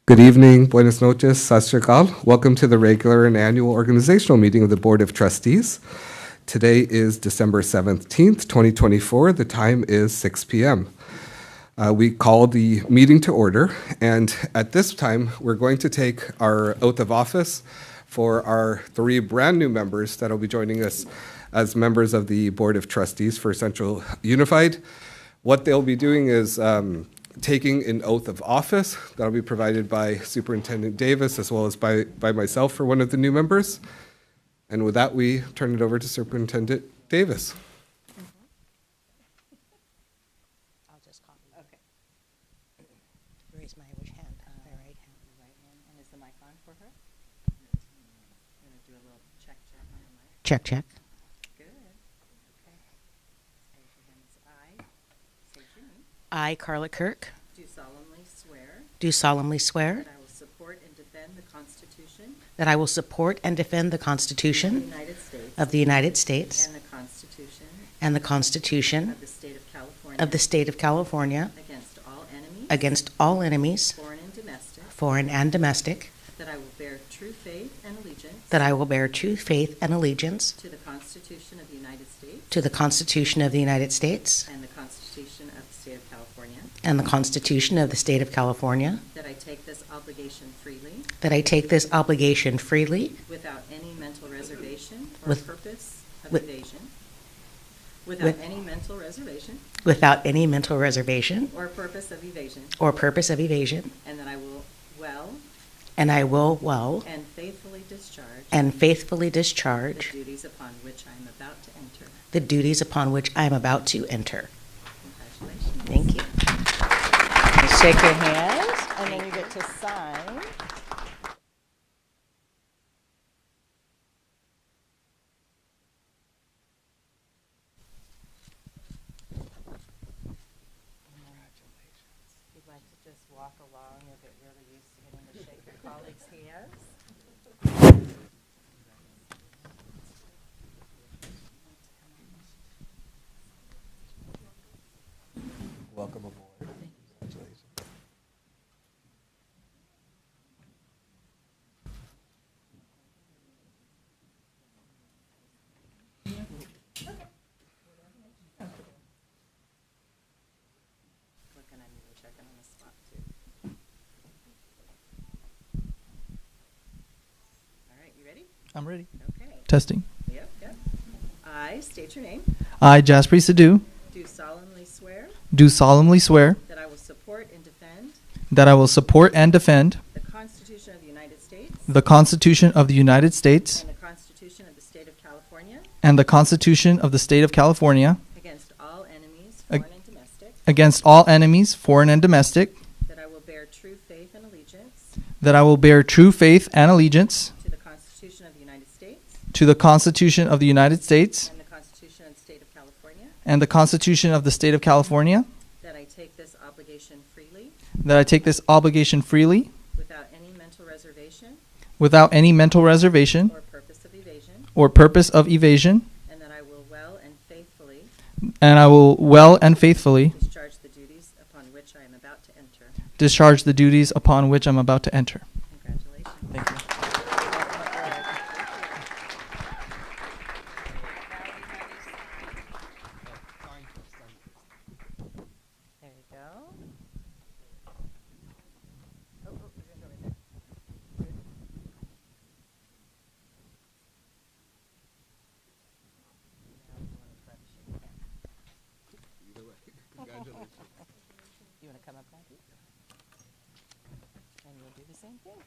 Good evening, buenas noches, sat sri akal. Welcome to the regular and annual organizational meeting of the Board of Trustees. Today is December 17th, 2024. The time is 6 p.m. We call the meeting to order, and at this time, we're going to take our oath of office for our three brand new members that will be joining us as members of the Board of Trustees for Central Unified. What they'll be doing is taking an oath of office that'll be provided by Superintendent Davis as well as by myself for one of the new members. And with that, we turn it over to Superintendent Davis. I'll just copy. Okay. Raise my right hand. My right hand. Right hand. And is the mic on for her? I'm going to do a little check on the mic. Check, check. Good. Okay. Raise your hands. I state your name. I, Carla Kirk, Do solemnly swear do solemnly swear that I will support and defend the Constitution that I will support and defend the of the Constitution United States of the United States and the Constitution and the Constitution of the State of California of the State of California against all enemies, foreign and domestic, foreign and domestic, that I will bear true faith and allegiance that I will bear true faith and allegiance to the Constitution of the United States to the Constitution of the United States and the Constitution of the State of California, and the Constitution of the State of California, that I take this obligation freely that I take this obligation freely without any mental reservation or With- purpose of with- evasion. Without with- any mental reservation without any mental reservation or purpose of evasion, or purpose of evasion, and that I will well and I will well and faithfully discharge and faithfully the discharge duties upon which I am about to enter. the duties upon which I am about to enter. Congratulations. Thank you. Shake your hands, and then you get to sign. If you'd like to just walk along and get really used to getting to shake your colleagues' hands. Welcome aboard. Congratulations. Looking at you, we're checking on the spot too. All right, you ready? I'm ready. Okay. Testing. Yep. I state your name. I, Jasper Sadu, Do solemnly swear do solemnly swear that I will support and defend that I will support and defend the Constitution of the United States the Constitution of the United States and the Constitution of the State of California and the Constitution of the State of California against all enemies, Ag- foreign and domestic, against all enemies, foreign and domestic, that I will bear true faith and allegiance that I will bear true faith and allegiance to the Constitution of the United States to the Constitution of the United States and the Constitution of the State of California, and the Constitution of the State of California, that I take this obligation freely that I take this obligation freely without any mental reservation without any mental reservation or purpose of evasion, or purpose of evasion, and that I will well and faithfully and I will well and faithfully discharge the duties upon which I am about to enter. discharge the duties upon which I'm about to enter. Congratulations. Thank you. There you go. Oh, you're gonna go right there. Now you wanna try to shake hands. Either way, congratulations. You wanna come up, Maggie? And you'll do the same thing.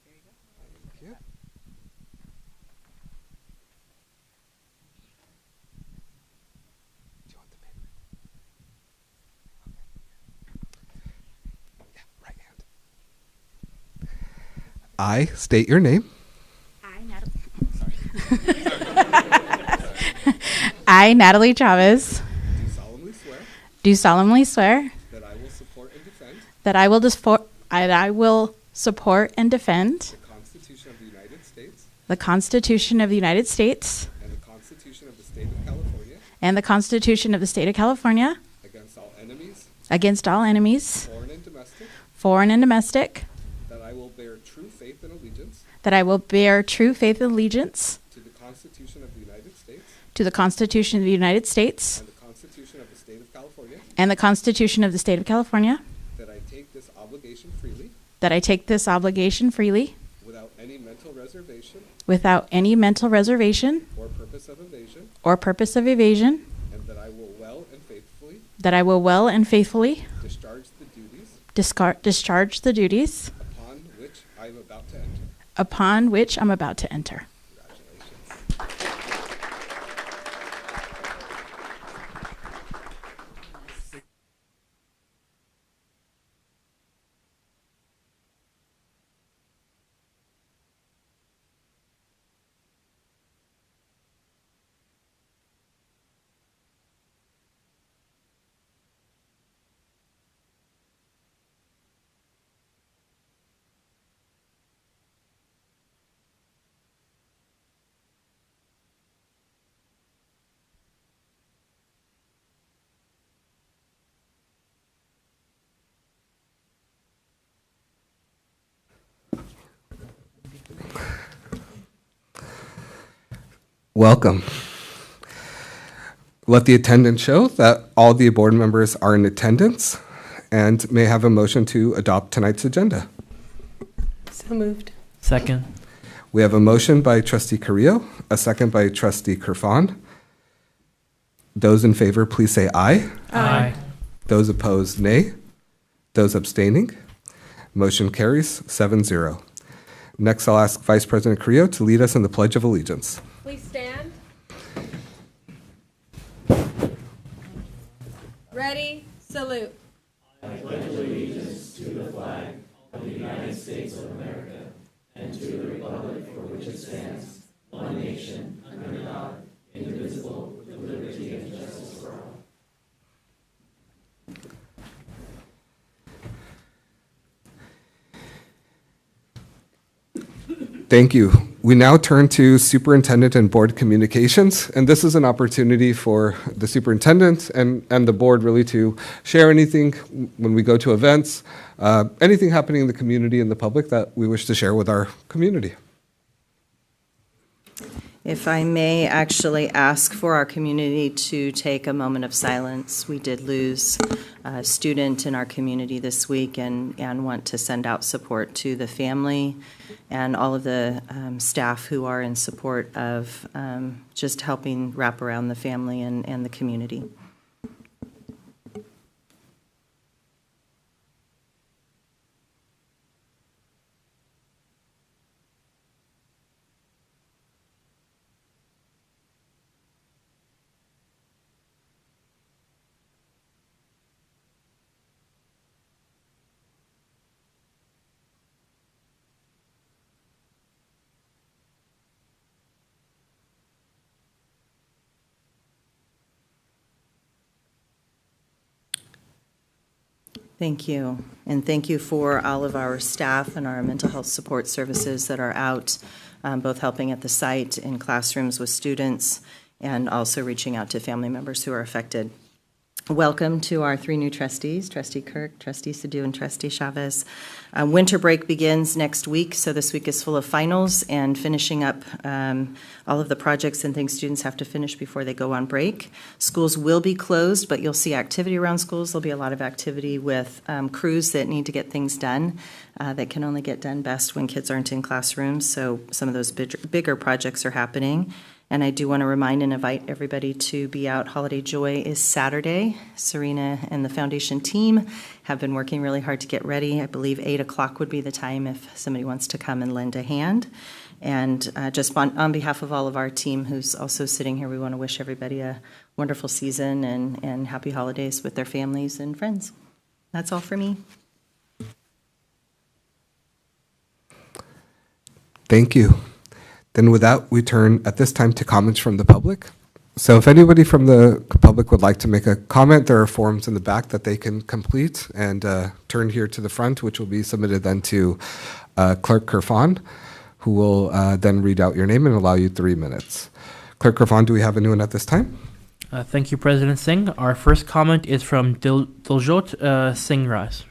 There you go. Thank you. Do you want the paper? Okay. Yeah, right hand. I state your name. I, Natalie Chavez, Do solemnly swear do solemnly swear that I will support and defend that I will support and defend the Constitution of the United States the Constitution of the United States and the Constitution of the and the Constitution of the State of California against all enemies, against all enemies, foreign and domestic, foreign and domestic, that I will bear true faith and allegiance that I will bear true faith and allegiance to the Constitution of the United States to the Constitution of the United States and the Constitution of the State of California, and the Constitution of the State of California, that I take this obligation freely that I take this obligation freely without any mental reservation without any mental reservation or purpose of evasion, or purpose of evasion, and that I will well and faithfully that I will well and faithfully discharge the duties discharge the duties upon which I am about to enter. upon which I'm about to enter. Congratulations. Welcome. Let the attendance show that all the board members are in attendance, and may I have a motion to adopt tonight's agenda. So moved. Second. We have a motion by Trustee Carrillo, a second by Trustee Kerfan. Those in favor, please say aye. Aye. Those opposed, nay. Those abstaining, motion carries 7-0. Next, I'll ask Vice President Carrillo to lead us in the Pledge of Allegiance. Please stand. Ready, salute. Thank you. We now turn to superintendent and board communications, and this is an opportunity for the superintendent and the board really to share anything when we go to events, anything happening in the community and the public that we wish to share with our community. If I may actually ask for our community to take a moment of silence. We did lose a student in our community this week and want to send out support to the family and all of the staff who are in support of just helping wrap around the family and the community. Thank you. And thank you for all of our staff and our mental health support services that are out, both helping at the site in classrooms with students and also reaching out to family members who are affected. Welcome to our three new trustees, Trustee Kirk, Trustee Sadhu, and Trustee Chavez. Winter break begins next week, so this week is full of finals and finishing up all of the projects and things students have to finish before they go on break. Schools will be closed, but you'll see activity around schools. There'll be a lot of activity with crews that need to get things done that can only get done best when kids aren't in classrooms, so some of those bigger projects are happening. And I do want to remind and invite everybody to be out. Holiday Joy is Saturday. Serena and the foundation team have been working really hard to get ready. I believe 8 o'clock would be the time if somebody wants to come and lend a hand. And just on behalf of all of our team who's also sitting here, we want to wish everybody a wonderful season and happy holidays with their families and friends. That's all for me. Thank you. Then with that, we turn at this time to comments from the public. So if anybody from the public would like to make a comment, there are forms in the back that they can complete and turn here to the front, which will be submitted then to Clerk Kerfan, who will then read out your name and allow you 3 minutes. Clerk Kerfan, do we have anyone at this time? Thank you, President Singh. Our first comment is from Diljot Singh Ras.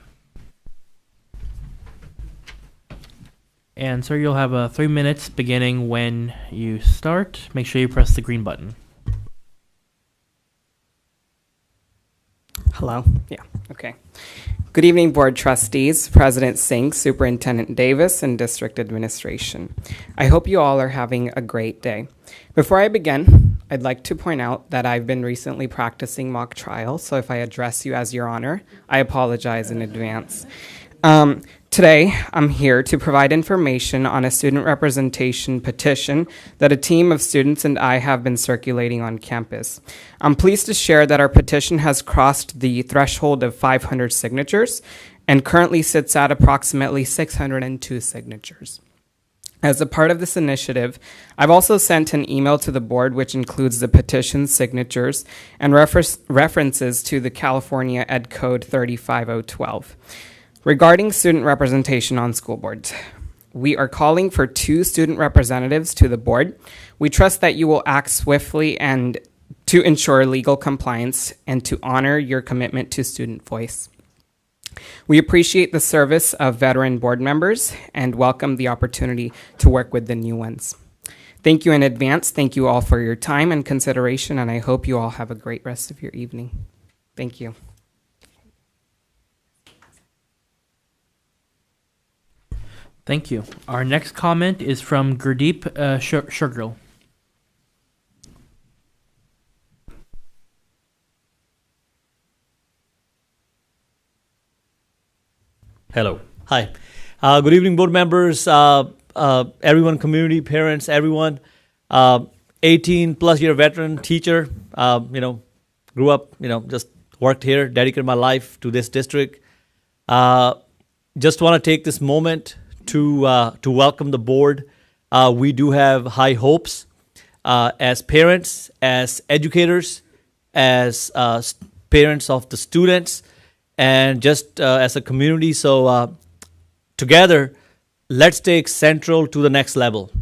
And sir, you'll have 3 minutes beginning when you start. Make sure you press the green button. Hello. Yeah. Okay. Good evening, Board Trustees, President Singh, Superintendent Davis, and District Administration. I hope you all are having a great day. Before I begin, I'd like to point out that I've been recently practicing mock trial, so if I address you as Your Honor, I apologize in advance. Today, I'm here to provide information on a student representation petition that a team of students and I have been circulating on campus. I'm pleased to share that our petition has crossed the threshold of 500 signatures and currently sits at approximately 602 signatures. As a part of this initiative, I've also sent an email to the board which includes the petition signatures and references to the California Ed Code 35012. Regarding student representation on school boards, we are calling for 2 student representatives to the board. We trust that you will act swiftly and to ensure legal compliance and to honor your commitment to student voice. We appreciate the service of veteran board members and welcome the opportunity to work with the new ones. Thank you in advance. Thank you all for your time and consideration, and I hope you all have a great rest of your evening. Thank you. Thank you. Our next comment is from Gurdeep Shugril. Hello. Hi. Good evening, board members, everyone, community, parents, everyone. 18-plus year veteran teacher, grew up, just worked here, dedicated my life to this district. Just want to take this moment to welcome the board. We do have high hopes as parents, as educators, as parents of the students, and just as a community. So together, let's take Central to the next level.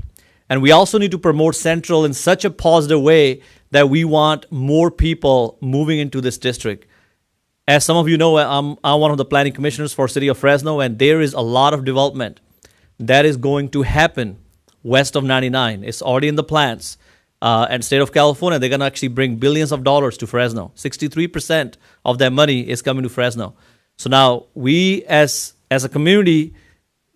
And we also need to promote Central in such a positive way that we want more people moving into this district. As some of you know, I'm one of the planning commissioners for City of Fresno, and there is a lot of development that is going to happen west of 99. It's already in the plans. And state of California, they're going to actually bring billions of dollars to Fresno. 63% of their money is coming to Fresno. So now we as a community,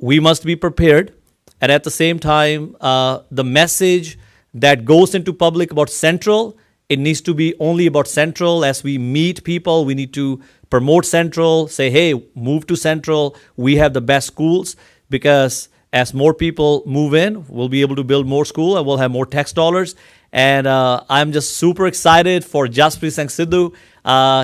we must be prepared. And at the same time, the message that goes into public about Central, it needs to be only about Central. As we meet people, we need to promote Central, say, hey, move to Central. We have the best schools, because as more people move in, we'll be able to build more school and we'll have more tax dollars. And I'm just super excited for Jasprit Singh Sidhu.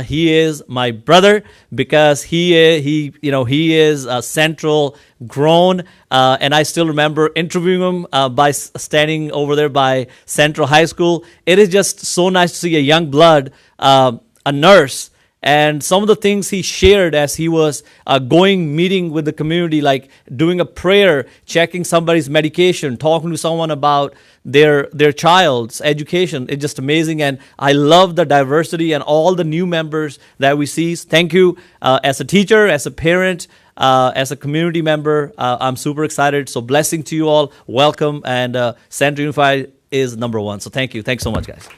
He is my brother because he is Central grown. And I still remember interviewing him by standing over there by Central High School. It is just so nice to see a young blood, a nurse. And some of the things he shared as he was meeting with the community, like doing a prayer, checking somebody's medication, talking to someone about their child's education. It's just amazing. And I love the diversity and all the new members that we see. Thank you. As a teacher, as a parent, as a community member, I'm super excited. So blessing to you all. Welcome. And Central Unified is number one. So thank you. Thanks so much, guys.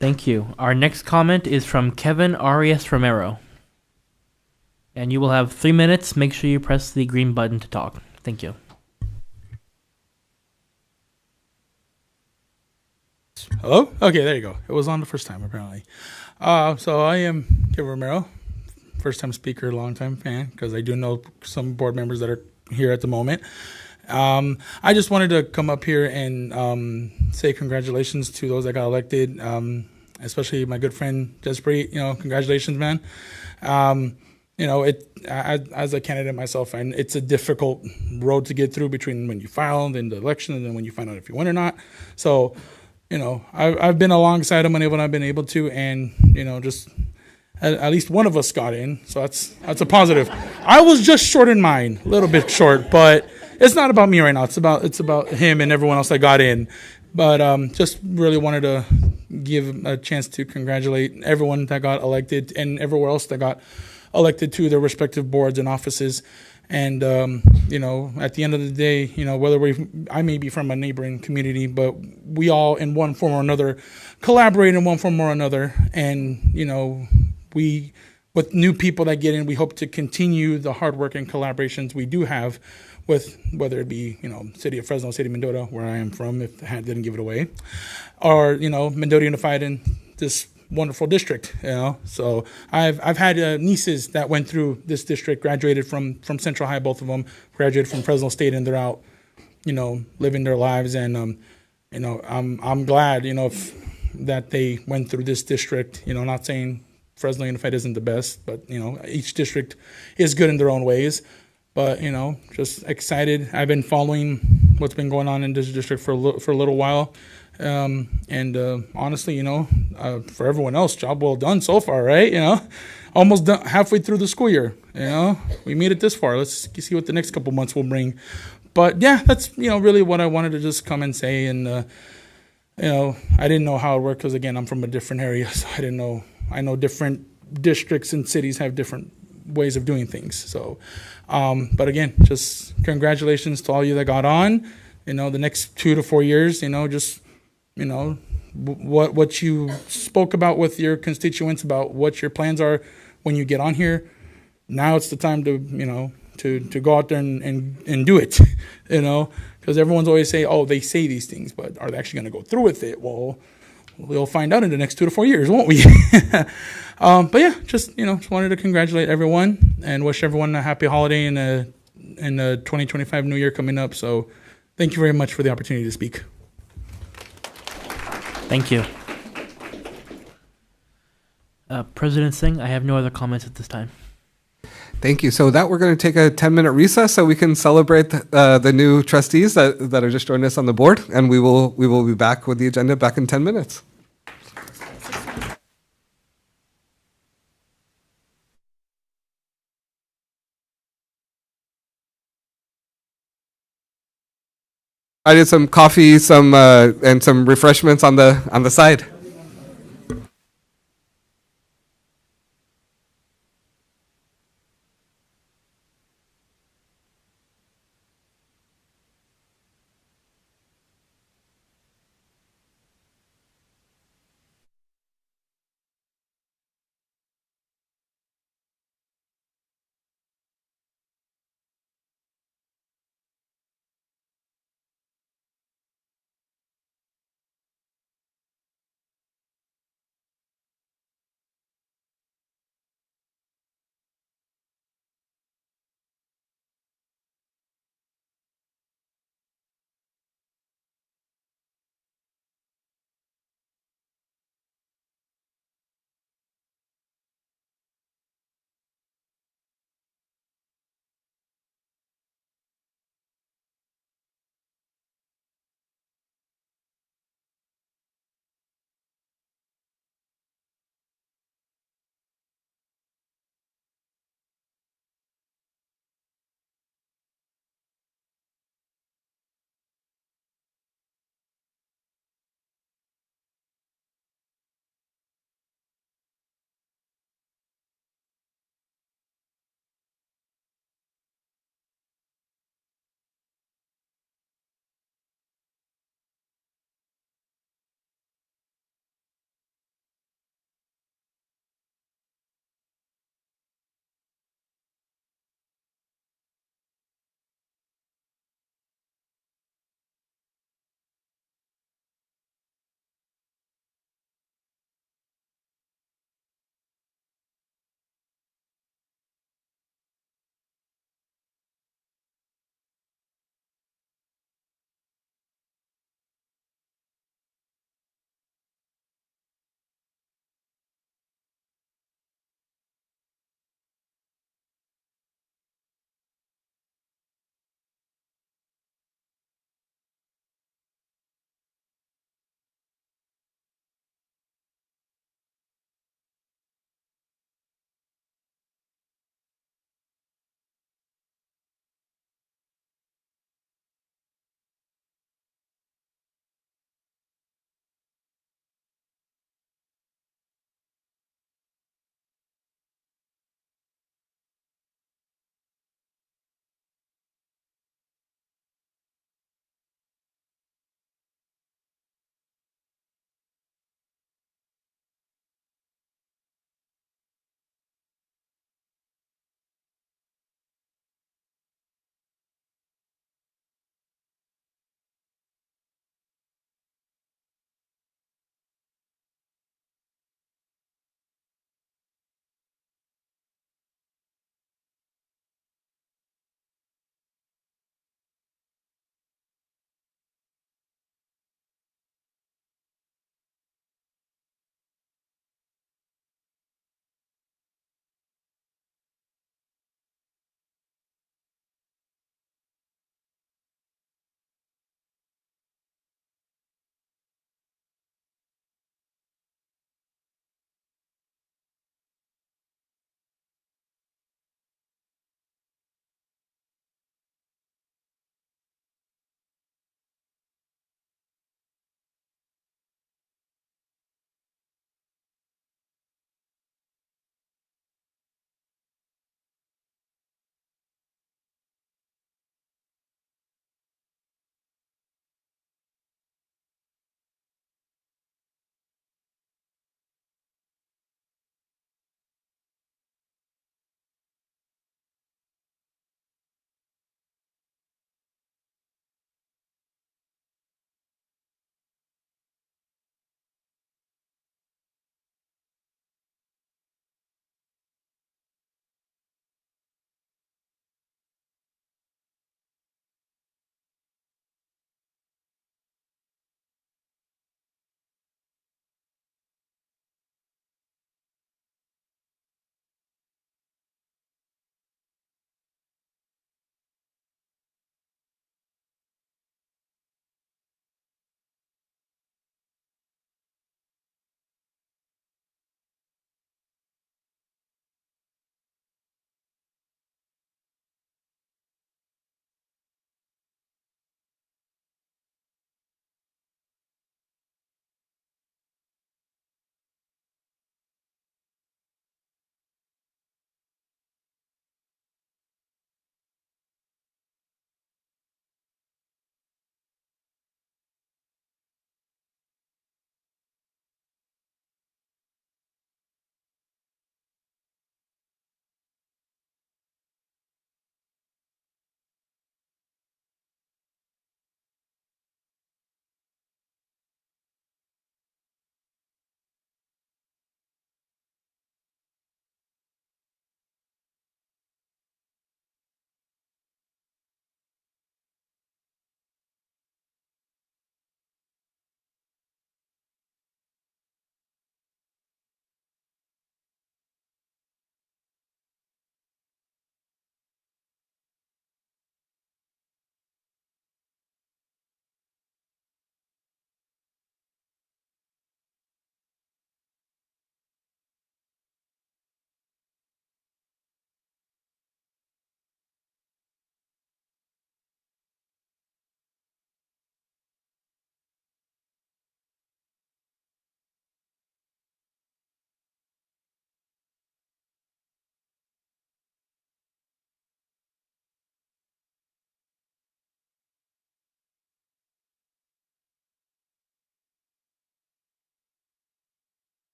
Thank you. Our next comment is from Kevin Arias Romero. And you will have 3 minutes. Make sure you press the green button to talk. Thank you. Hello? Okay, there you go. It was on the first time, apparently. So I am Kevin Romero, first-time speaker, long-time fan, because I do know some board members that are here at the moment. I just wanted to come up here and say congratulations to those that got elected, especially my good friend Jasprit. Congratulations, man. As a candidate myself, and it's a difficult road to get through between when you file and then the election and then when you find out if you win or not. So, I've been alongside him whenever I've been able to, and just at least one of us got in, so that's a positive. I was just short in mine, a little bit short, but it's not about me right now. It's about him and everyone else that got in. But just really wanted to give a chance to congratulate everyone that got elected and everywhere else that got elected to their respective boards and offices. And, at the end of the day, whether I may be from a neighboring community, but we all in one form or another collaborate in one form or another. And, with new people that get in, we hope to continue the hard work and collaborations we do have with, whether it be, City of Fresno, City of Mendota, where I am from, if the hat didn't give it away, or, Mendota Unified in this wonderful district, So I've had nieces that went through this district, graduated from Central High, both of them graduated from Fresno State, and they're out, living their lives. And I'm glad, that they went through this district. Not saying Fresno Unified isn't the best, but each district is good in their own ways. But just excited. I've been following what's been going on in this district for a little while. Honestly, for everyone else, job well done so far, right? Almost done, halfway through the school year. We made it this far. Let's see what the next couple months will bring. But yeah, that's really what I wanted to just come and say. And I didn't know how it worked because again, I'm from a different area, so I didn't know. I know different districts and cities have different ways of doing things. So, but again, just congratulations to all you that got on. The next 2 to 4 years, just. What you spoke about with your constituents about what your plans are when you get on here. Now it's the time to to go out there and do it, because everyone's always they say these things, but are they actually going to go through with it? Well, we'll find out in the next 2 to 4 years, won't we? But yeah, just wanted to congratulate everyone and wish everyone a happy holiday in the 2025 New Year coming up. So thank you very much for the opportunity to speak. Thank you. President Singh, I have no other comments at this time. Thank you. So with that, we're going to take a 10-minute recess so we can celebrate the new trustees that are just joining us on the board, and we will be back with the agenda back in 10 minutes. I did some coffee, and some refreshments on the side.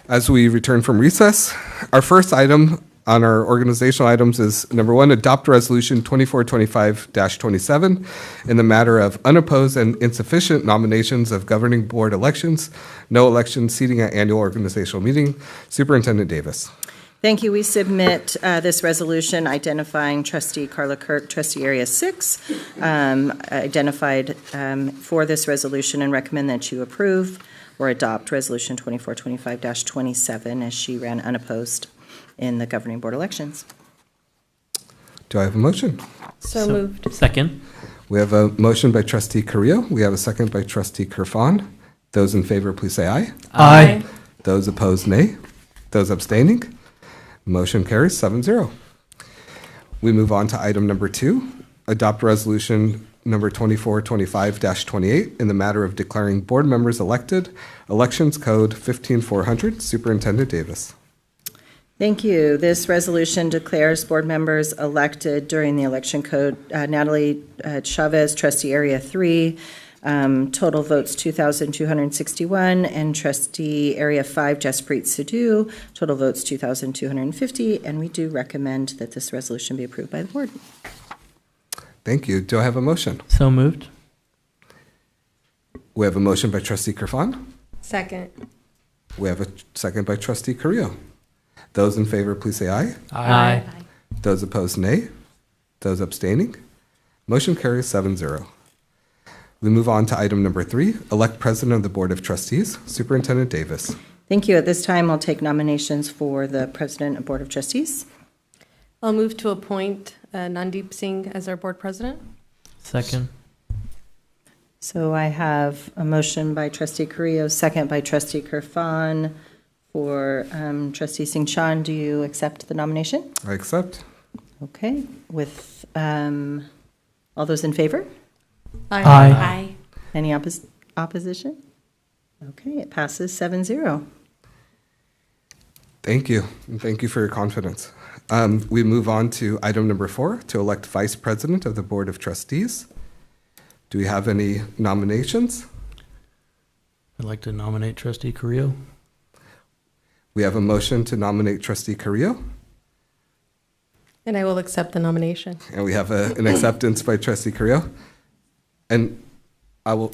As we return from recess, our first item on our organizational items is number 1, adopt resolution 2425-27 in the matter of unopposed and insufficient nominations of governing board elections, no election seating at annual organizational meeting. Superintendent Davis. Thank you. We submit this resolution identifying trustee Carla Kirk, trustee area 6, identified for this resolution, and recommend that you approve or adopt resolution 2425-27 as she ran unopposed in the governing board elections. Do I have a motion? So moved. Second. We have a motion by trustee Carrillo. We have a second by trustee Kerfan. Those in favor, please say aye. Aye. Those opposed, nay. Those abstaining, motion carries 7-0. We move on to item number 2, adopt resolution number 2425-28 in the matter of declaring board members elected, Elections Code 15400. Superintendent Davis. Thank you. This resolution declares board members elected during the election code. Natalie Chavez, trustee area 3, total votes 2,261, and trustee area 5, Jaspreet Sidhu, total votes 2,250, and we do recommend that this resolution be approved by the board. Thank you. Do I have a motion? So moved. We have a motion by trustee Kerfan. Second. We have a second by trustee Carrillo. Those in favor, please say aye. Aye. Those opposed, nay. Those abstaining, motion carries 7-0. We move on to item number 3, elect president of the Board of Trustees. Superintendent Davis. Thank you. At this time, I'll take nominations for the president of Board of Trustees. I'll move to appoint Nandeep Singh as our board president. Second. So I have a motion by trustee Carrillo, second by trustee Kerfan for trustee Singh Chan. Do you accept the nomination? I accept. Okay. With all those in favor? Aye. Any opposition? Okay, it passes 7-0. Thank you. And thank you for your confidence. We move on to item number 4, to elect vice president of the Board of Trustees. Do we have any nominations? I'd like to nominate trustee Carrillo. We have a motion to nominate trustee Carrillo, And I will accept the nomination. and we have an acceptance by trustee Carrillo. And I will,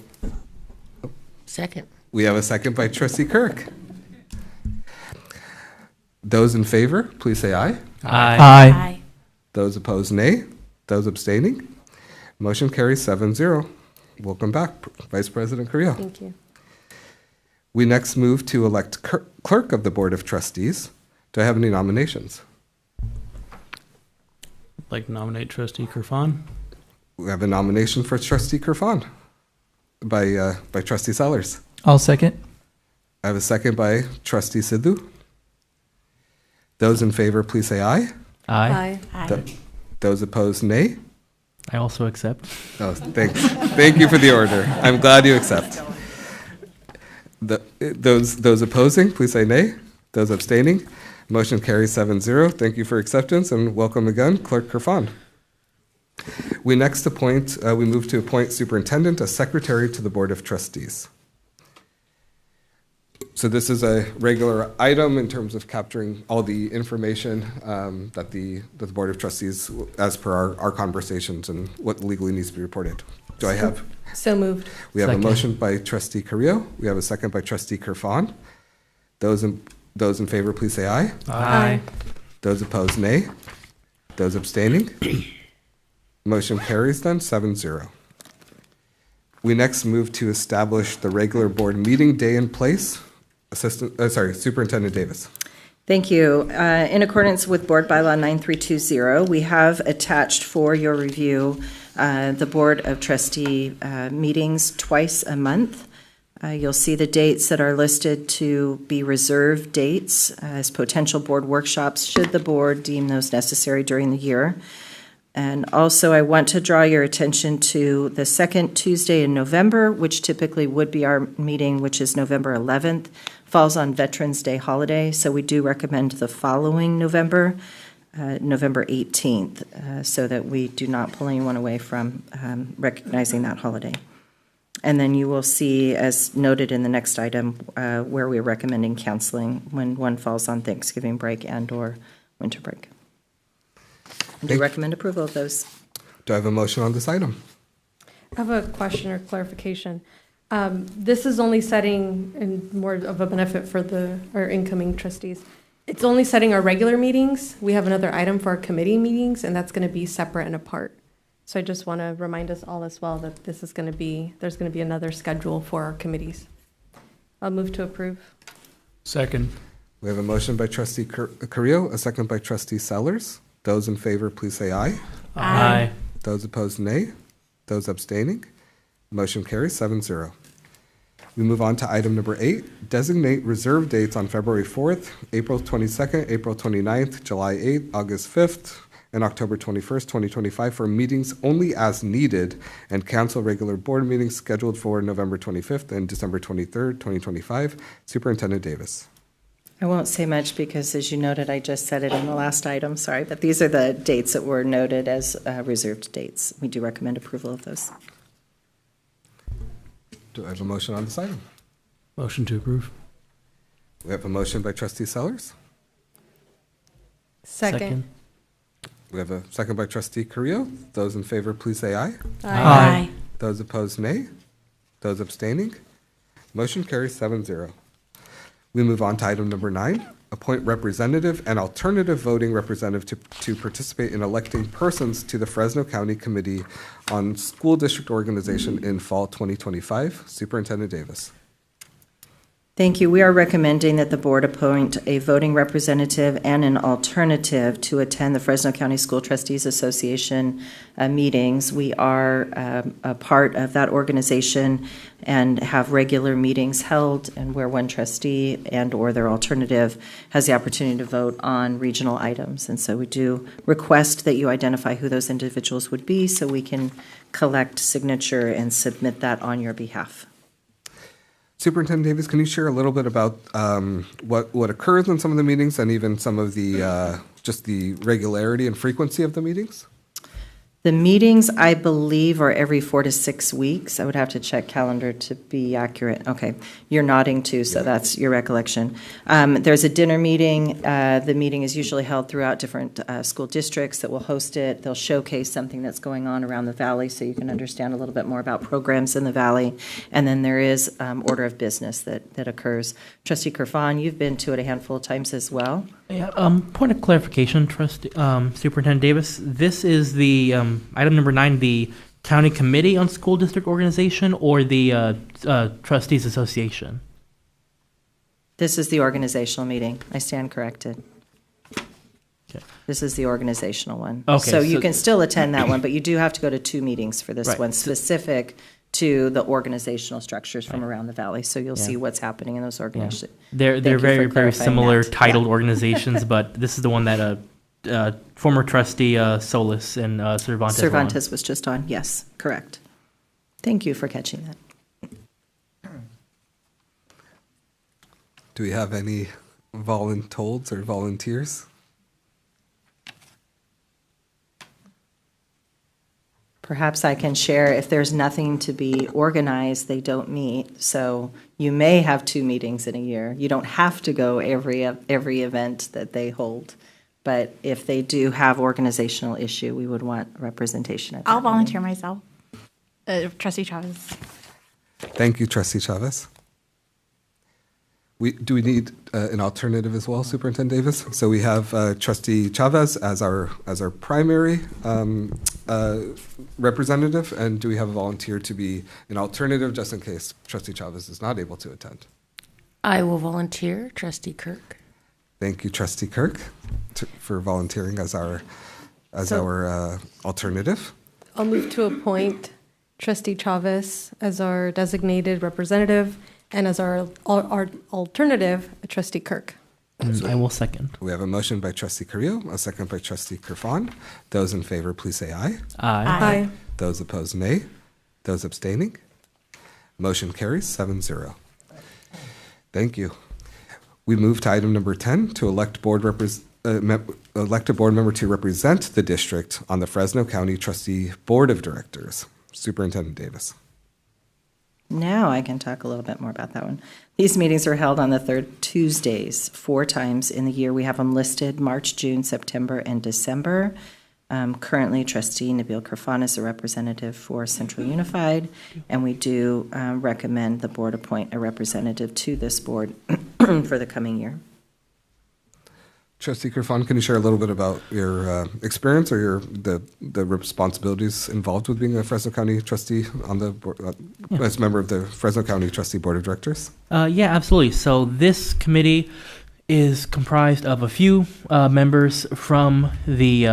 Second. we have a second by trustee Kirk. Those in favor, please say aye. Aye. Those opposed, nay. Those abstaining, motion carries 7-0. Welcome back, Vice President Carrillo. Thank you. We next move to elect clerk of the Board of Trustees. Do I have any nominations? I'd like to nominate trustee Kerfan. We have a nomination for trustee Kerfan by trustee Sellers. I'll second. I have a second by trustee Sidhu. Those in favor, please say aye. Aye. Those opposed, nay. I also accept. Oh, thanks. Thank you for the order. I'm glad you accept. Those opposing, please say nay. Those abstaining, motion carries 7-0. Thank you for acceptance, and welcome again, Clerk Kerfan. We next move to appoint superintendent as secretary to the Board of Trustees. So this is a regular item in terms of capturing all the information that the Board of Trustees, as per our conversations and what legally needs to be reported. Do I have? So moved. We have Second. a motion by trustee Carrillo. We have a second by trustee Kerfan. Those in favor, please say aye. Aye. Those opposed, nay. Those abstaining, motion carries then 7-0. We next move to establish the regular board meeting day and place. Superintendent Davis. Thank you. In accordance with Board Bylaw 9320, we have attached for your review the Board of Trustee meetings twice a month. You'll see the dates that are listed to be reserved dates as potential board workshops should the board deem those necessary during the year. And also, I want to draw your attention to the second Tuesday in November, which typically would be our meeting, which is November 11th, falls on Veterans Day holiday, so we do recommend the following November, November 18th, so that we do not pull anyone away from recognizing that holiday. And then you will see, as noted in the next item, where we're recommending canceling when one falls on Thanksgiving break and/or winter break. I do recommend approval of those. Do I have a motion on this item? I have a question or clarification. This is only setting, and more of a benefit for our incoming trustees. It's only setting our regular meetings. We have another item for our committee meetings, and that's going to be separate and apart. So I just want to remind us all as well that there's going to be another schedule for our committees. I'll move to approve. Second. We have a motion by Trustee Carrillo, a second by Trustee Sellers. Those in favor, please say aye. Aye. Those opposed, nay. Those abstaining, motion carries 7-0. We move on to item number 8, designate reserve dates on February 4th, April 22nd, April 29th, July 8th, August 5th, and October 21st, 2025 for meetings only as needed, and cancel regular board meetings scheduled for November 25th and December 23rd, 2025. Superintendent Davis. I won't say much because, as you noted, I just said it in the last item, sorry, but these are the dates that were noted as reserved dates. We do recommend approval of those. Do I have a motion on this item? Motion to approve. We have a motion by Trustee Sellers. Second. We have a second by Trustee Carrillo. Those in favor, please say aye. Aye. Those opposed, nay. Those abstaining, motion carries 7-0. We move on to item number 9, appoint representative and alternative voting representative to participate in electing persons to the Fresno County Committee on School District Organization in fall 2025. Superintendent Davis. Thank you. We are recommending that the board appoint a voting representative and an alternative to attend the Fresno County School Trustees Association meetings. We are a part of that organization and have regular meetings held, and where one trustee and or their alternative has the opportunity to vote on regional items. And so we do request that you identify who those individuals would be so we can collect signature and submit that on your behalf. Superintendent Davis, can you share a little bit about what occurs in some of the meetings and even some of the just the regularity and frequency of the meetings? The meetings, I believe, are every 4 to 6 weeks. I would have to check calendar to be accurate. Okay, you're nodding too, so that's your recollection. There's a dinner meeting. The meeting is usually held throughout different school districts that will host it. They'll showcase something that's going on around the valley so you can understand a little bit more about programs in the valley. And then there is order of business that occurs. Trustee Kerfan, you've been to it a handful of times as well. Yeah, point of clarification, Superintendent Davis. This is the item number 9, the County Committee on School District Organization, or the Trustees Association? This is the organizational meeting. I stand corrected. Okay. This is the organizational one. Okay, So you can still attend that one, but you do have to go to 2 meetings for this Right. one, specific to the organizational structures from around the valley. So you'll see what's happening in those organizations. They're Thank you for very clarifying similar that. titled organizations, but this is the one that former trustee Solis and Cervantes were on. Cervantes was just on, yes, correct. Thank you for catching that. Do we have any voluntold or volunteers? Perhaps I can share, if there's nothing to be organized, they don't meet. So you may have 2 meetings in a year. You don't have to go every event that they hold. But if they do have organizational issue, we would want representation at that I'll meeting. volunteer myself. Trustee Chavez. Thank you, Trustee Chavez. Do we need an alternative as well, Superintendent Davis? So we have Trustee Chavez as our primary representative, and do we have a volunteer to be an alternative just in case Trustee Chavez is not able to attend? I will volunteer, Trustee Kirk. Thank you, Trustee Kirk, for volunteering as our alternative. I'll move to appoint Trustee Chavez as our designated representative, and as our alternative, Trustee Kirk. I will second. We have a motion by Trustee Carrillo, a second by Trustee Kerfan. Those in favor, please say aye. Aye. Aye. Those opposed, nay. Those abstaining, motion carries 7-0. Thank you. We move to item number 10, to elect a board member to represent the district on the Fresno County Trustee Board of Directors. Superintendent Davis. Now I can talk a little bit more about that one. These meetings are held on the third Tuesdays, 4 times in the year. We have them listed March, June, September, and December. Currently, Trustee Nabil Kirfan is a representative for Central Unified, and we do recommend the board appoint a representative to this board for the coming year. Trustee Kirfan, can you share a little bit about your experience or the responsibilities involved with being a Fresno County trustee on the board, as a member of the Fresno County Trustee Board of Directors? Yeah, absolutely. So this committee is comprised of a few members from the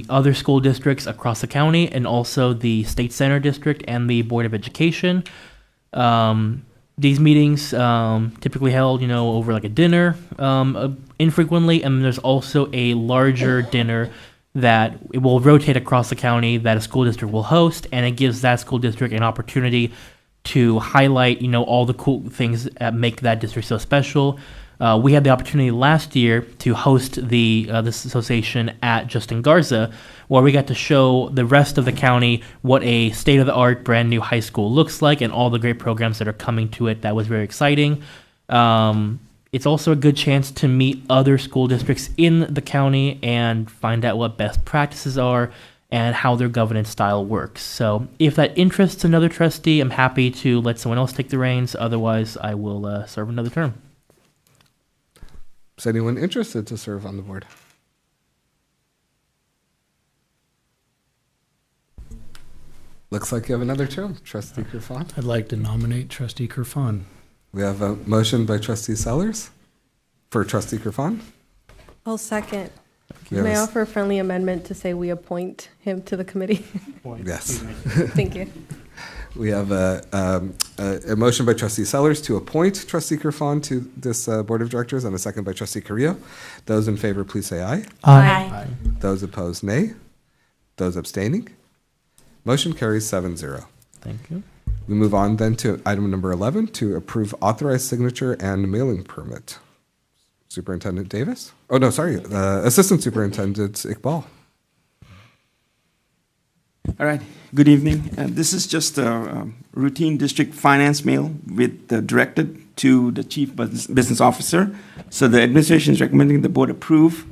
other school districts across the county, and also the State Center District and the Board of Education. These meetings typically held, over like a dinner infrequently, and there's also a larger dinner that it will rotate across the county that a school district will host, and it gives that school district an opportunity to highlight, all the cool things that make that district so special. We had the opportunity last year to host this association at Justin Garza, where we got to show the rest of the county what a state-of-the-art brand new high school looks like and all the great programs that are coming to it. That was very exciting. It's also a good chance to meet other school districts in the county and find out what best practices are and how their governance style works. So if that interests another trustee, I'm happy to let someone else take the reins. Otherwise, I will serve another term. Is anyone interested to serve on the board? Looks like you have another term, Trustee Kirfan. I'd like to nominate Trustee Kirfan. We have a motion by Trustee Sellers for Trustee Kirfan. I'll second. Yes. May I offer a friendly amendment to say we appoint him to the committee? Yes. Thank you. We have a motion by Trustee Sellers to appoint Trustee Kirfan to this Board of Directors, and a second by Trustee Carrillo. Those in favor, please say aye. Aye. Those opposed, nay. Those abstaining. Motion carries 7-0. Thank you. We move on then to item number 11, to approve authorized signature and mailing permit. Superintendent Davis? Oh, no, sorry. Assistant Superintendent Iqbal. All right. Good evening. This is just a routine district finance mail directed to the Chief Business Officer. So the administration is recommending the board approve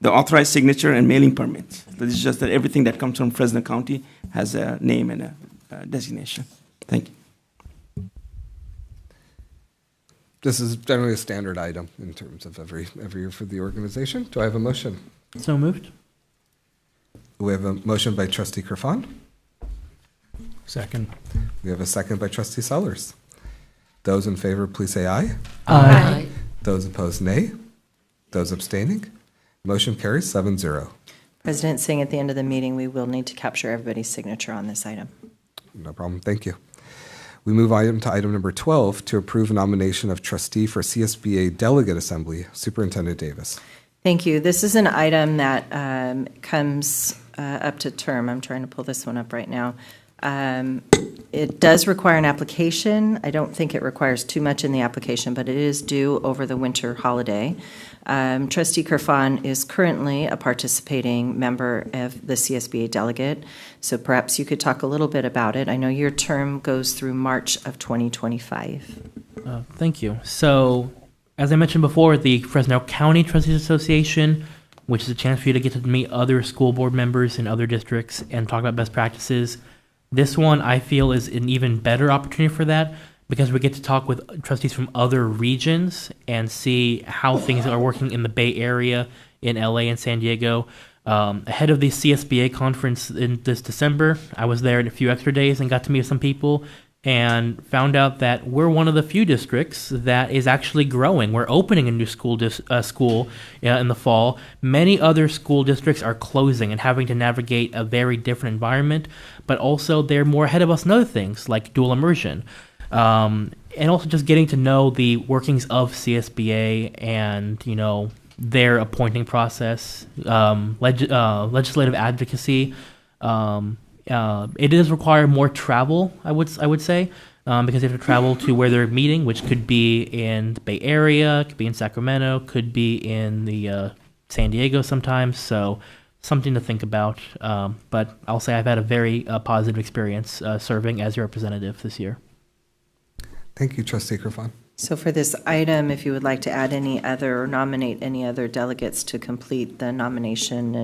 the authorized signature and mailing permits. So this is just that everything that comes from Fresno County has a name and a designation. Thank you. This is generally a standard item in terms of every year for the organization. Do I have a motion? So moved. We have a motion by Trustee Kirfan. Second. We have a second by Trustee Sellers. Those in favor, please say aye. Aye. Those opposed, nay. Those abstaining. Motion carries 7-0. President Singh, at the end of the meeting, we will need to capture everybody's signature on this item. No problem. Thank you. We move on to item number 12, to approve nomination of trustee for CSBA Delegate Assembly, Superintendent Davis. Thank you. This is an item that comes up to term. I'm trying to pull this one up right now. It does require an application. I don't think it requires too much in the application, but it is due over the winter holiday. Trustee Kirfan is currently a participating member of the CSBA delegate, so perhaps you could talk a little bit about it. I know your term goes through March of 2025. Thank you. So, as I mentioned before, the Fresno County Trustees Association, which is a chance for you to get to meet other school board members in other districts and talk about best practices. This one, I feel, is an even better opportunity for that, because we get to talk with trustees from other regions and see how things are working in the Bay Area, in LA and San Diego. Ahead of the CSBA conference in this December, I was there in a few extra days and got to meet some people and found out that we're one of the few districts that is actually growing. We're opening a new school in the fall. Many other school districts are closing and having to navigate a very different environment, but also they're more ahead of us in other things like dual immersion. And also just getting to know the workings of CSBA and, their appointing process, legislative advocacy. It does require more travel, I would say, because you have to travel to where they're meeting, which could be in the Bay Area, could be in Sacramento, could be in the San Diego sometimes. So something to think about. But I'll say I've had a very positive experience serving as your representative this year. Thank you, Trustee Kerfan. So for this item, if you would like to add any other or nominate any other delegates to complete the nomination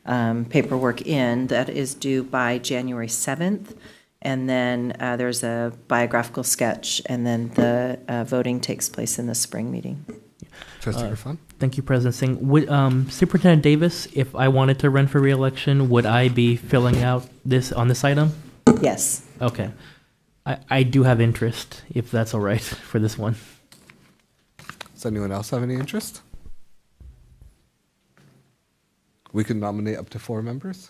and paperwork in, that is due by January 7th. And then there's a biographical sketch, and then the voting takes place in the spring meeting. Trustee Kerfan? Thank you, President Singh. Would Superintendent Davis, if I wanted to run for re-election, would I be filling out this on this item? Yes. Okay. I do have interest, if that's all right, for this one. Does anyone else have any interest? We can nominate up to 4 members,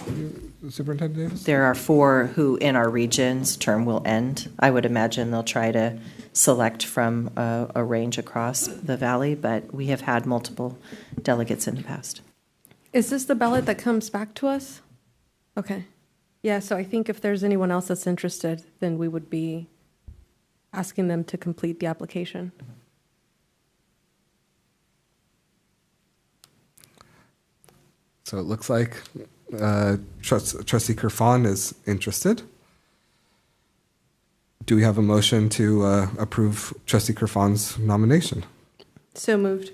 Superintendent Davis? There are 4 who, in our region's term will end. I would imagine they'll try to select from a range across the valley, but we have had multiple delegates in the past. Is this the ballot that comes back to us? Okay. Yeah, so I think if there's anyone else that's interested, then we would be asking them to complete the application. So it looks like Trustee Kerfan is interested. Do we have a motion to approve Trustee Kerfan's nomination? So moved.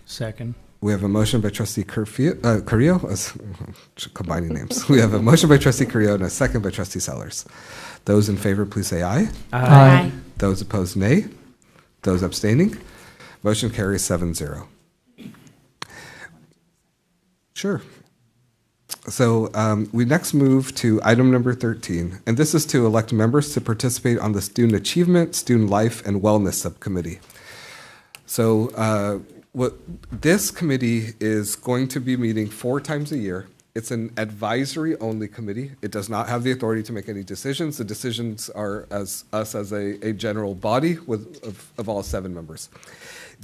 Second. We have a motion by Trustee Carrillo, combining names. We have a motion by Trustee Carrillo and a second by Trustee Sellers. Those in favor, please say aye. Aye. Those opposed, nay. Those abstaining, motion carries 7-0. Sure. So we next move to item number 13, and this is to elect members to participate on the Student Achievement, Student Life, and Wellness Subcommittee. So what this committee is going to be meeting 4 times a year. It's an advisory-only committee. It does not have the authority to make any decisions. The decisions are as a general body of all 7 members.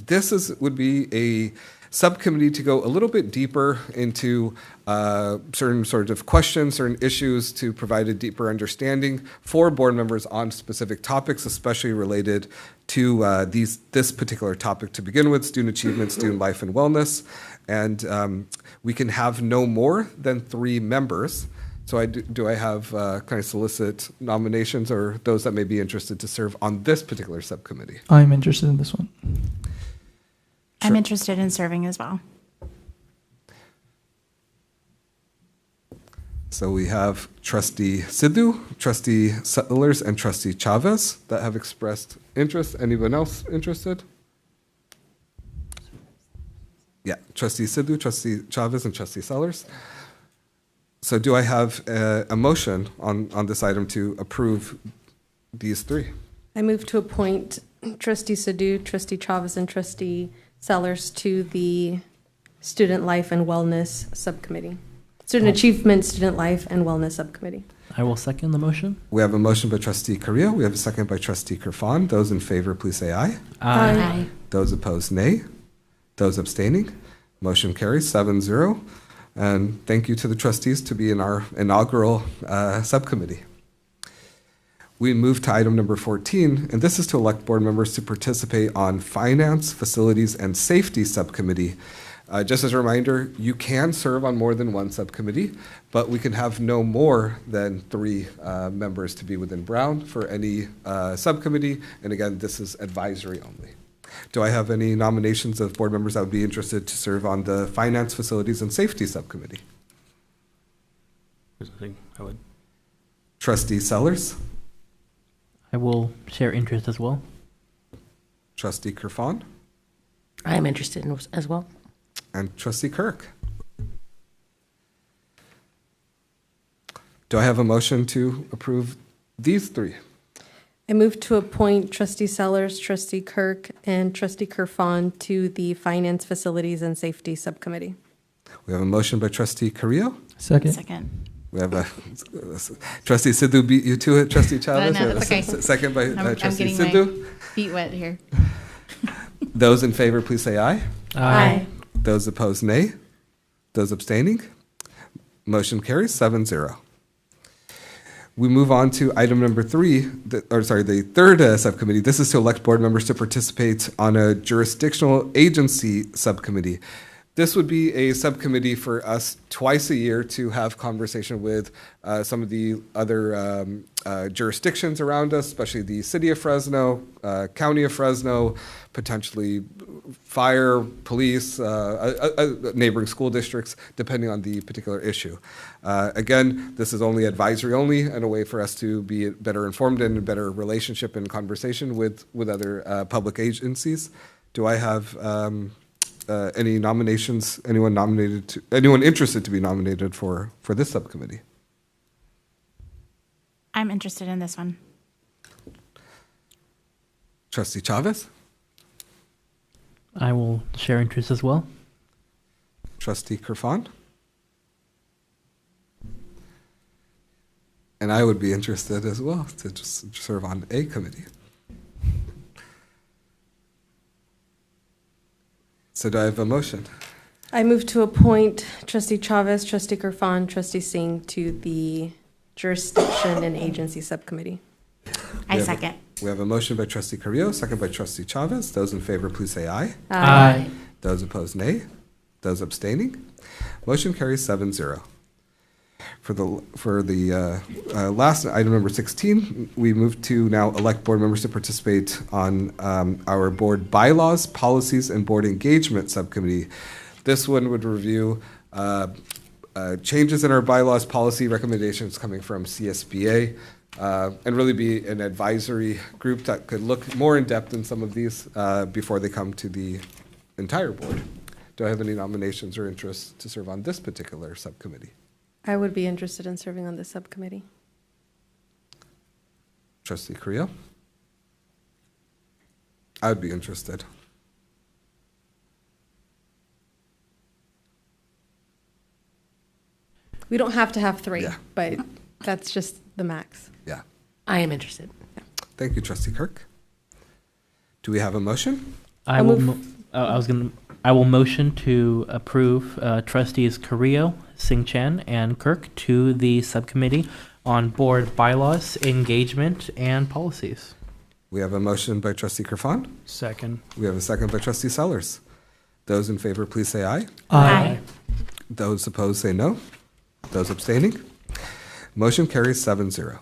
This would be a subcommittee to go a little bit deeper into certain sort of questions, certain issues, to provide a deeper understanding for board members on specific topics, especially related to this particular topic to begin with: student achievement, student life, and wellness. And we can have no more than 3 members. So I have, can I solicit nominations or those that may be interested to serve on this particular subcommittee? I'm interested in this one. I'm interested in serving as well. So we have Trustee Sidhu, Trustee Sellers, and Trustee Chavez that have expressed interest. Anyone else interested? Yeah, Trustee Sidhu, Trustee Chavez, and Trustee Sellers. So do I have a motion on this item to approve these 3? I move to appoint Trustee Sidhu, Trustee Chavez, and Trustee Sellers to the Student Life and Wellness Subcommittee. Student Achievement, Student Life, and Wellness Subcommittee. I will second the motion. We have a motion by Trustee Carrillo. We have a second by Trustee Kerfan. Those in favor, please say aye. Aye. Those opposed, nay. Those abstaining, motion carries 7-0. And thank you to the trustees to be in our inaugural subcommittee. We move to item number 14, and this is to elect board members to participate on Finance, Facilities, and Safety Subcommittee. Just as a reminder, you can serve on more than one subcommittee, but we can have no more than 3 members to be within Brown for any subcommittee. And again, this is advisory only. Do I have any nominations of board members that would be interested to serve on the Finance, Facilities, and Safety Subcommittee? I think I would. Trustee Sellers? I will share interest as well. Trustee Kerfan? I am interested in as well. And Trustee Kirk? Do I have a motion to approve these 3? I move to appoint Trustee Sellers, Trustee Kirk, and Trustee Kerfan to the Finance, Facilities, and Safety Subcommittee. We have a motion by Trustee Carrillo. Second. Second. We have a Trustee Sidhu beat you to it. Trustee Chavez. No, that's okay. Second by Trustee I'm getting Sidhu. my feet wet here. Those in favor, please say aye. Aye. Those opposed, nay. Those abstaining, motion carries 7-0. We move on to item number 3, the third subcommittee. This is to elect board members to participate on a jurisdictional agency subcommittee. This would be a subcommittee for us twice a year to have conversation with some of the other jurisdictions around us, especially the city of Fresno, county of Fresno, potentially fire, police, neighboring school districts, depending on the particular issue. Again, this is only advisory only and a way for us to be better informed and a better relationship and conversation with other public agencies. Do I have any nominations? Anyone interested to be nominated for this subcommittee? I'm interested in this one. Trustee Chavez? I will share interest as well. Trustee Kerfan? And I would be interested as well to just serve on a committee. So do I have a motion? I move to appoint Trustee Chavez, Trustee Kerfan, Trustee Singh to the Jurisdiction and Agency Subcommittee. I second. We have a motion by Trustee Carrillo, second by Trustee Chavez. Those in favor, please say aye. Aye. Those opposed, nay. Those abstaining, motion carries 7-0. For the last item, number 16, we move to now elect board members to participate on our board bylaws, policies, and board engagement subcommittee. This one would review changes in our bylaws, policy recommendations coming from CSBA, and really be an advisory group that could look more in depth in some of these before they come to the entire board. Do I have any nominations or interests to serve on this particular subcommittee? I would be interested in serving on this subcommittee. Trustee Carrillo? I would be interested. We don't have to have 3, Yeah. but that's just the max. Yeah. I am interested. Thank you, Trustee Kirk. Do we have a motion? I will motion to approve Trustees Carrillo, Singh Chan, and Kirk to the subcommittee on board bylaws, engagement, and policies. We have a motion by Trustee Kerfan. Second. We have a second by Trustee Sellers. Those in favor, please say aye. Aye. Those opposed, say no. Those abstaining, motion carries 7-0.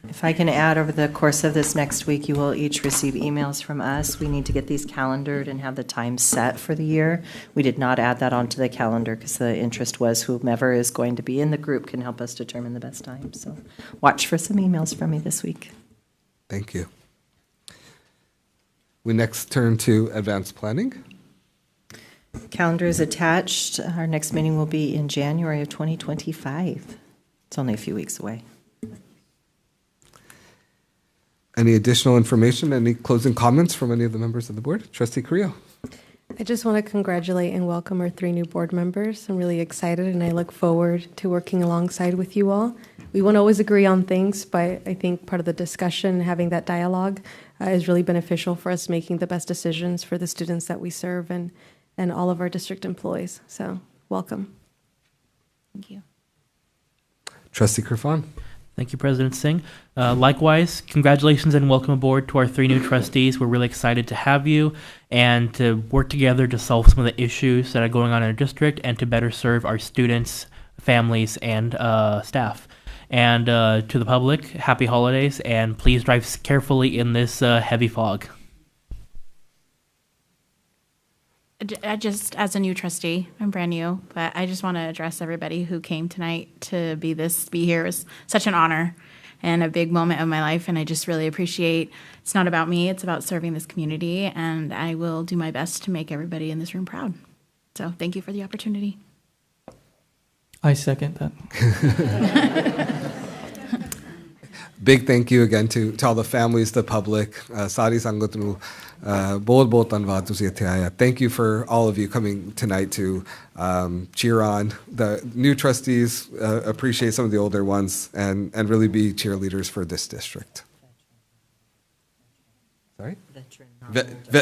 If I can add, over the course of this next week, you will each receive emails from us. We need to get these calendared and have the time set for the year. We did not add that onto the calendar because the interest was whomever is going to be in the group can help us determine the best time. So watch for some emails from me this week. Thank you. We next turn to advanced planning. Calendar is attached. Our next meeting will be in January of 2025. It's only a few weeks away. Any additional information, any closing comments from any of the members of the board? Trustee Carrillo. I just want to congratulate and welcome our 3 new board members. I'm really excited, and I look forward to working alongside with you all. We won't always agree on things, but I think part of the discussion and having that dialogue is really beneficial for us making the best decisions for the students that we serve and all of our district employees. So, welcome. Thank you. Trustee Kerfan. Thank you, President Singh. Likewise, congratulations and welcome aboard to our 3 new trustees. We're really excited to have you and to work together to solve some of the issues that are going on in our district and to better serve our students, families, and staff. And to the public, happy holidays, and please drive carefully in this heavy fog. Just as a new trustee, I'm brand new, but I just want to address everybody who came tonight to be here. It was such an honor and a big moment of my life, and I just really appreciate. It's not about me; it's about serving this community, and I will do my best to make everybody in this room proud. So, thank you for the opportunity. I second that. Big thank you again to all the families, the public, Sari Sangat nu bahut dhanyawad tusi itthe aaya. Thank you for all of you coming tonight to cheer on the new trustees, appreciate some of the older ones, and really be cheerleaders for this district. Sorry?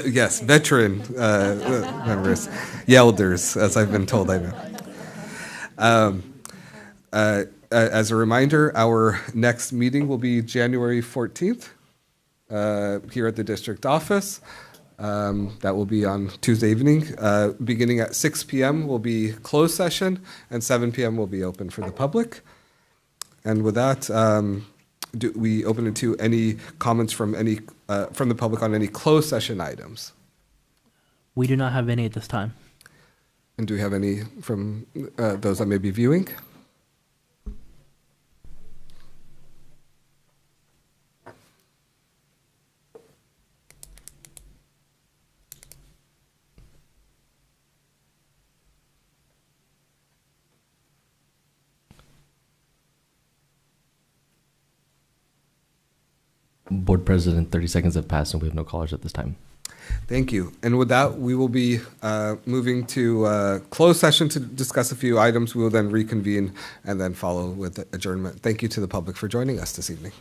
Yes, veteran members, elders, as I've been told, I know. As a reminder, our next meeting will be January 14th here at the district office. That will be on Tuesday evening. Beginning at 6 p.m. will be closed session, and 7 p.m. will be open for the public. And with that, do we open it to any comments from the public on any closed session items? We do not have any at this time. And do we have any from those that may be viewing? Board President, 30 seconds have passed and we have no callers at this time. Thank you. And with that, we will be moving to closed session to discuss a few items. We will then reconvene and then follow with adjournment. Thank you to the public for joining us this evening.